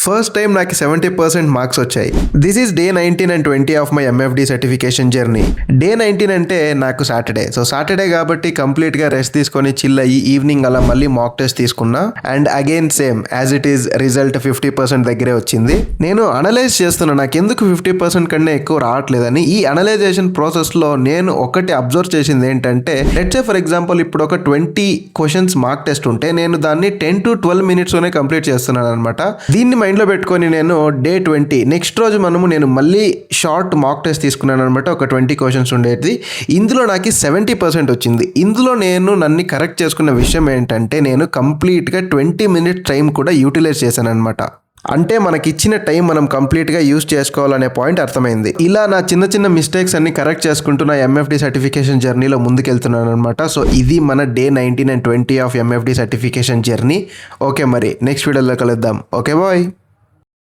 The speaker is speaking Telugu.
ఫస్ట్ టైం నాకు 70% మార్క్స్ వచ్చాయి. This is day 19 and 20 of my MFD certification journey. Day 19 అంటే నాకు సాటర్డే. సో సాటర్డే కాబట్టి కంప్లీట్గా రెస్ట్ తీసుకొని చిల్ అయ్యి ఈవినింగ్ అలా మళ్ళీ మాక్ టెస్ట్ తీసుకున్నా. And again same as it is result 50% దగ్గరే వచ్చింది. నేను అనలైజ్ చేస్తున్నా నాకు ఎందుకు 50% కన్నా ఎక్కువ రావట్లేదని. ఈ అనలైజేషన్ ప్రాసెస్లో నేను ఒకటి అబ్జర్వ్ చేసింది ఏంటంటే, లెట్స్ సే ఫర్ ఎగ్జాంపుల్ ఇప్పుడు ఒక 20 క్వశ్చన్స్ మార్క్ టెస్ట్ ఉంటే నేను దాన్ని 10 to 12 మినిట్స్లోనే కంప్లీట్ చేస్తున్నాను అనమాట. దీన్ని మైండ్లో పెట్టుకొని నేను డే 20 నెక్స్ట్ రోజు నేను మళ్ళీ షార్ట్ మాక్ టెస్ట్ తీసుకున్నాను అనమాట. ఒక 20 క్వశ్చన్స్ ఉండేది. ఇందులో నాకు 70% వచ్చింది. ఇందులో నేను నన్ను కరెక్ట్ చేసుకున్న విషయం ఏంటంటే, నేను కంప్లీట్గా 20 మినిట్స్ టైం కూడా యూటిలైజ్ చేశాను అనమాట. అంటే మనకి ఇచ్చిన టైం మనం కంప్లీట్గా యూజ్ చేసుకోవాలనే పాయింట్ అర్థమైంది. ఇలా నా చిన్న చిన్న మిస్టేక్స్ అన్ని కరెక్ట్ చేసుకుంటూ నా ఎంఎఫ్డి సర్టిఫికేషన్ జర్నీలో ముందుకెళ్తున్నాను అనమాట. సో ఇది మన day 19 and 20 of MFD certification journey. Okay, మరి నెక్స్ట్ వీడియోలో కలుద్దాం. Okay bye.